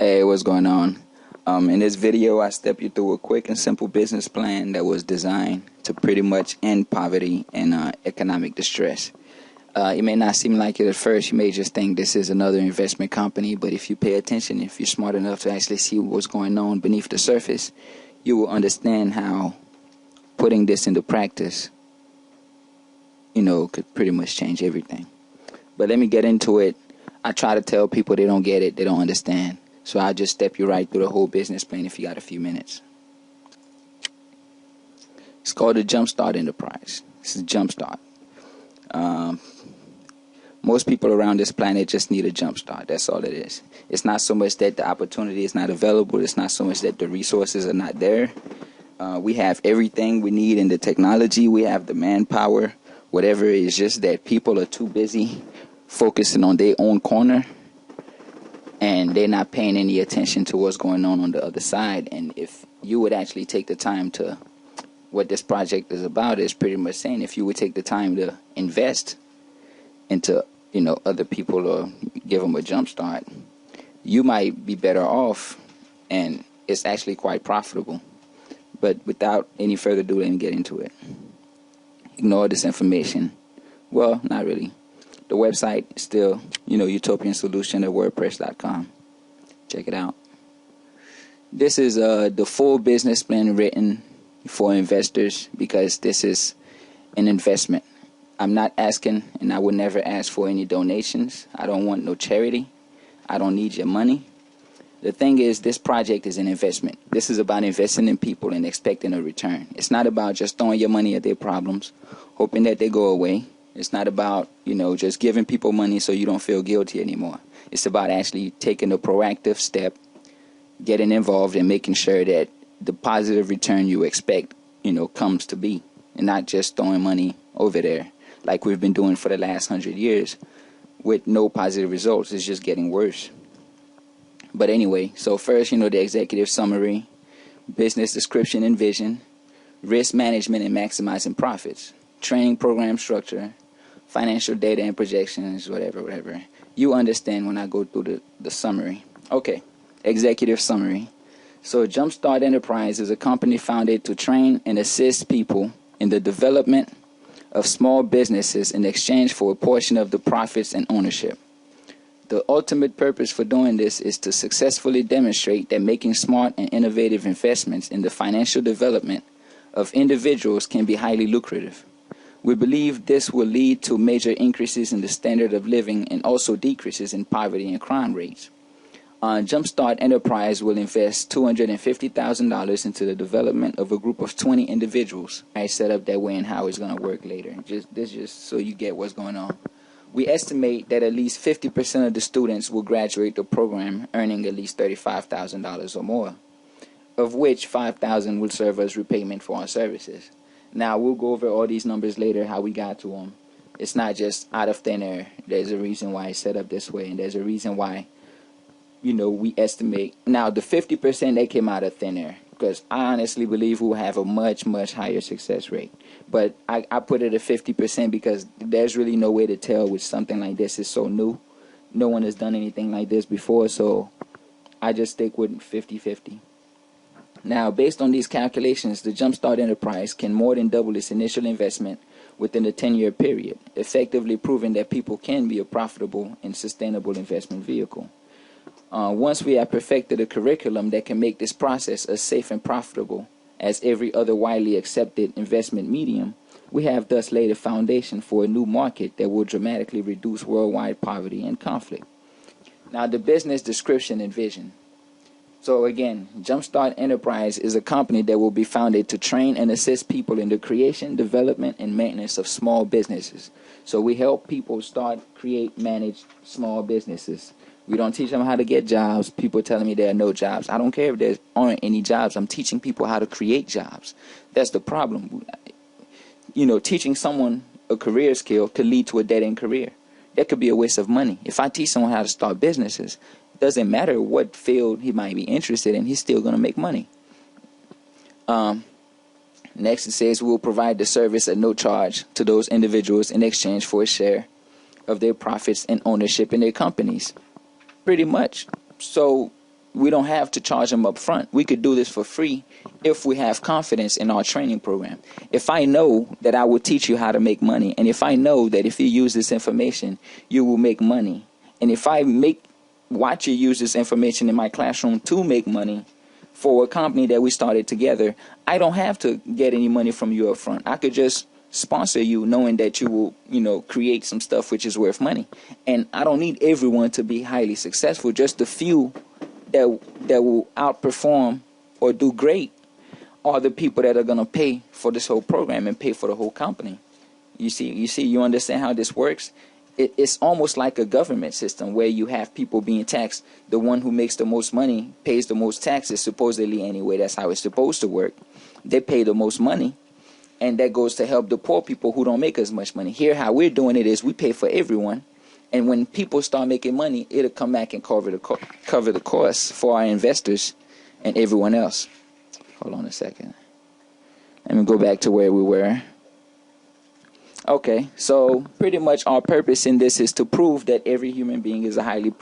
Hey, what's going on? In this video, I step you through a quick and simple business plan that was designed to pretty much end poverty and economic distress. It may not seem like it at first. You may just think this is another investment company, but if you pay attention, if you're smart enough to actually see what's going on beneath the surface, you will understand how putting this into practice, could pretty much change everything. But let me get into it. I try to tell people they don't get it, they don't understand. So I'll just step you right through the whole business plan if you got a few minutes. It's called the Jumpstart Enterprise. This is Jumpstart. Most people around this planet just need a jumpstart. That's all it is. It's not so much that the opportunity is not available. It's not so much that the resources are not there. We have everything we need in the technology. We have the manpower, whatever. It's just that people are too busy focusing on their own corner, and they're not paying any attention to what's going on the other side. And if you would actually take the time to, what this project is about is pretty much saying, if you would take the time to invest into, other people or give them a jump start, you might be better off, and it's actually quite profitable. But without any further ado, let me get into it. Ignore this information. Well, not really. The website is still, Utopian Solution at WordPress.com. Check it out. This is the full business plan written for investors because this is an investment. I'm not asking, and I would never ask for any donations. I don't want no charity. I don't need your money. The thing is, this project is an investment. This is about investing in people and expecting a return. It's not about just throwing your money at their problems, hoping that they go away. It's not about, just giving people money so you don't feel guilty anymore. It's about actually taking a proactive step, getting involved, and making sure that the positive return you expect, comes to be, and not just throwing money over there like we've been doing for the last 100 years with no positive results. It's just getting worse. But anyway, so first, the executive summary, business description and vision, risk management and maximizing profits, training program structure, financial data and projections, whatever. You understand when I go through the summary. Okay, executive summary. So Jumpstart Enterprise is a company founded to train and assist people in the development of small businesses in exchange for a portion of the profits and ownership. The ultimate purpose for doing this is to successfully demonstrate that making smart and innovative investments in the financial development of individuals can be highly lucrative. We believe this will lead to major increases in the standard of living and also decreases in poverty and crime rates. Jumpstart Enterprise will invest $250,000 into the development of a group of 20 individuals. I set up that way and how it's going to work later. Just so you get what's going on. We estimate that at least 50% of the students will graduate the program earning at least $35,000 or more, of which $5,000 will serve as repayment for our services. Now, we'll go over all these numbers later, how we got to them. It's not just out of thin air. There's a reason why it's set up this way, and there's a reason why, we estimate. Now, the 50% that came out of thin air, because I honestly believe we'll have a much, much higher success rate. But I put it at 50% because there's really no way to tell with something like this. It's so new. No one has done anything like this before, so I just stick with 50-50. Now, based on these calculations, the Jumpstart Enterprise can more than double its initial investment within a 10-year period, effectively proving that people can be a profitable and sustainable investment vehicle. Once we have perfected a curriculum that can make this process as safe and profitable as every other widely accepted investment medium, we have thus laid a foundation for a new market that will dramatically reduce worldwide poverty and conflict. Now, the business description and vision. So again, Jumpstart Enterprise is a company that will be founded to train and assist people in the creation, development, and maintenance of small businesses. So we help people start, create, manage small businesses. We don't teach them how to get jobs. People telling me there are no jobs. I don't care if there aren't any jobs. I'm teaching people how to create jobs. That's the problem. Teaching someone a career skill could lead to a dead-end career. That could be a waste of money. If I teach someone how to start businesses, doesn't matter what field he might be interested in, he's still going to make money. Next, it says we will provide the service at no charge to those individuals in exchange for a share of their profits and ownership in their companies. Pretty much. So We don't have to charge them up front. We could do this for free if we have confidence in our training program. If I know that I will teach you how to make money, and if I know that if you use this information, you will make money, and if I watch you use this information in my classroom to make money for a company that we started together, I don't have to get any money from you up front. I could just sponsor you knowing that you will, create some stuff which is worth money. And I don't need everyone to be highly successful, just the few that will outperform or do great are the people that are going to pay for this whole program and pay for the whole company. You understand how this works? It's almost like a government system where you have people being taxed. The one who makes the most money pays the most taxes, supposedly anyway. That's how it's supposed to work. They pay the most money, and that goes to help the poor people who don't make as much money. Here, how we're doing it is we pay for everyone, and when people start making money, it'll come back and cover the costs for our investors and everyone else. Hold on a second. Let me go back to where we were. Okay, so pretty much our purpose in this is to prove that every human being is a highly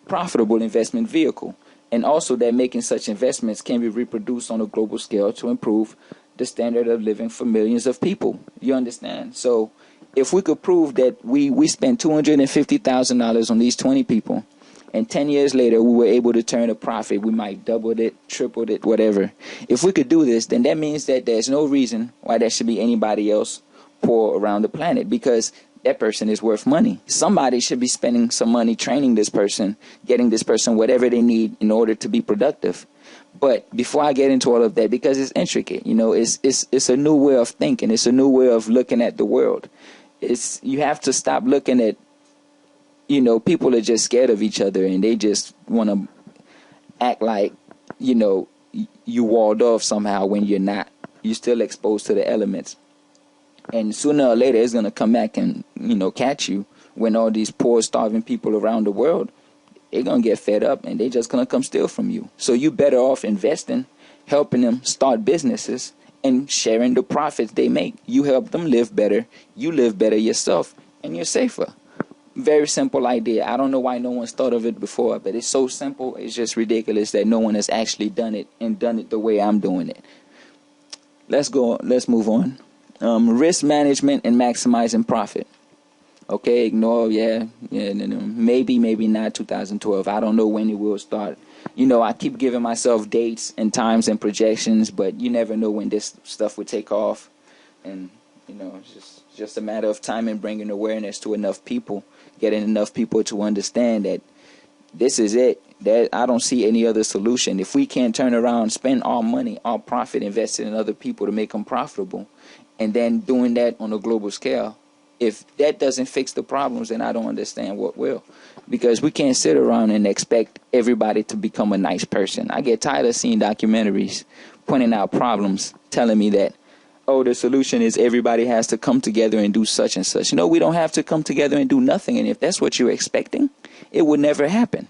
profitable investment vehicle, and also that making such investments can be reproduced on a global scale to improve the standard of living for millions of people. You understand? So if we could prove that we spent $250,000 on these 20 people, and 10 years later we were able to turn a profit, we might doubled it, tripled it, whatever. If we could do this, then that means that there's no reason why there should be anybody else poor around the planet, because that person is worth money. Somebody should be spending some money training this person, getting this person whatever they need in order to be productive. But before I get into all of that, because it's intricate, it's a new way of thinking. It's a new way of looking at the world. You have to stop looking at, people are just scared of each other and they just want to act like, you walled off somehow when you're not. You're still exposed to the elements. And sooner or later, it's going to come back and, catch you when all these poor, starving people around the world, they're going to get fed up and they're just going to come steal from you. So you better off investing, helping them start businesses and sharing the profits they make. You help them live better. You live better yourself and you're safer. Very simple idea. I don't know why no one's thought of it before, but it's so simple. It's just ridiculous that no one has actually done it and done it the way I'm doing it. Let's move on. Risk management and maximizing profit. Okay, ignore, maybe not 2012. I don't know when it will start. I keep giving myself dates and times and projections, but you never know when this stuff will take off. And, it's just a matter of time and bringing awareness to enough people, getting enough people to understand that this is it. That I don't see any other solution. If we can't turn around, spend our money, our profit, invested in other people to make them profitable, and then doing that on a global scale, if that doesn't fix the problems, then I don't understand what will. Because we can't sit around and expect everybody to become a nice person. I get tired of seeing documentaries pointing out problems, telling me that, the solution is everybody has to come together and do such and such. We don't have to come together and do nothing. And if that's what you're expecting, it would never happen.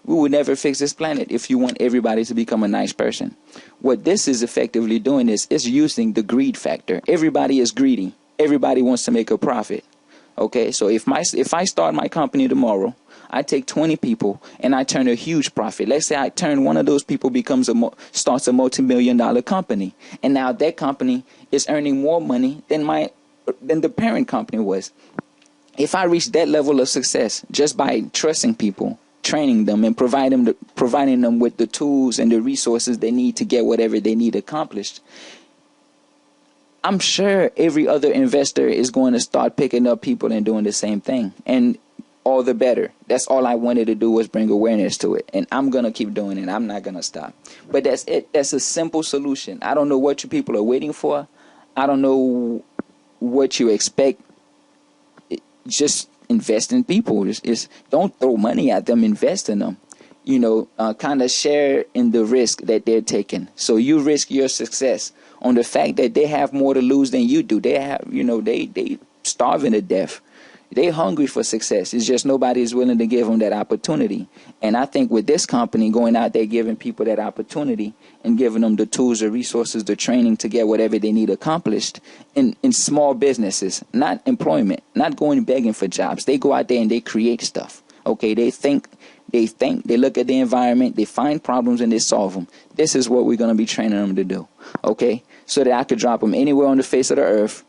We would never fix this planet if you want everybody to become a nice person. What this is effectively doing is using the greed factor. Everybody is greedy. Everybody wants to make a profit. Okay, so if I start my company tomorrow, I take 20 people and I turn a huge profit. Let's say I turn one of those people starts a multi-million-dollar company, and now that company is earning more money than the parent company was. If I reach that level of success just by trusting people, training them, and providing them with the tools and the resources they need to get whatever they need accomplished, I'm sure every other investor is going to start picking up people and doing the same thing. And all the better. That's all I wanted to do was bring awareness to it. And I'm going to keep doing it. I'm not going to stop. But that's it. That's a simple solution. I don't know what you people are waiting for. I don't know what you expect. Just invest in people. Don't throw money at them. Invest in them. Kind of share in the risk that they're taking. So you risk your success on the fact that they have more to lose than you do. They have, they starving to death. They're hungry for success. It's just nobody is willing to give them that opportunity. And I think with this company going out there giving people that opportunity and giving them the tools, the resources, the training to get whatever they need accomplished in small businesses, not employment, not going begging for jobs. They go out there and they create stuff. Okay, they think They think, they look at the environment, they find problems and they solve them. This is what we're going to be training them to do. Okay? So that I could drop them anywhere on the face of the earth.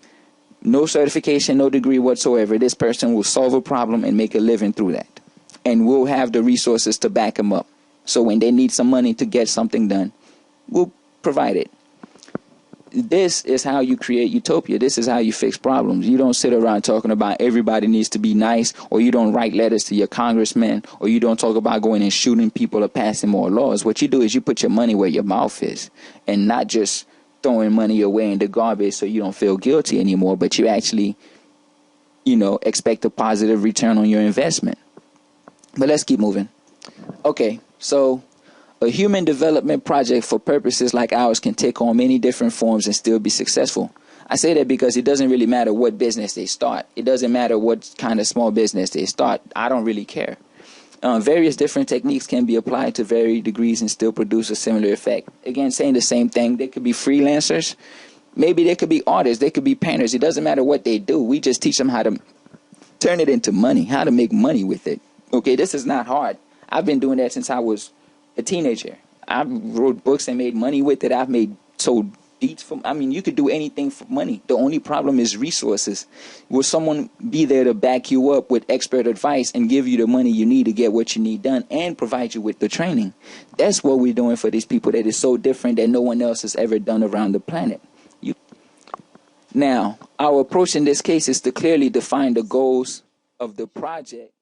No certification, no degree whatsoever. This person will solve a problem and make a living through that. And we'll have the resources to back them up. So when they need some money to get something done, we'll provide it. This is how you create utopia. This is how you fix problems. You don't sit around talking about everybody needs to be nice, or you don't write letters to your congressman, or you don't talk about going and shooting people or passing more laws. What you do is you put your money where your mouth is, and not just throwing money away in the garbage so you don't feel guilty anymore, but you actually, expect a positive return on your investment. But let's keep moving. Okay, so a human development project for purposes like ours can take on many different forms and still be successful. I say that because it doesn't really matter what business they start. It doesn't matter what kind of small business they start. I don't really care. Various different techniques can be applied to varied degrees and still produce a similar effect. Again, saying the same thing. They could be freelancers. Maybe they could be artists. They could be painters. It doesn't matter what they do. We just teach them how to turn it into money, how to make money with it. Okay, this is not hard. I've been doing that since I was a teenager. I wrote books and made money with it. I've sold beats you could do anything for money. The only problem is resources. Will someone be there to back you up with expert advice and give you the money you need to get what you need done and provide you with the training? That's what we're doing for these people that is so different that no one else has ever done around the planet. Now, our approach in this case is to clearly define the goals of the project.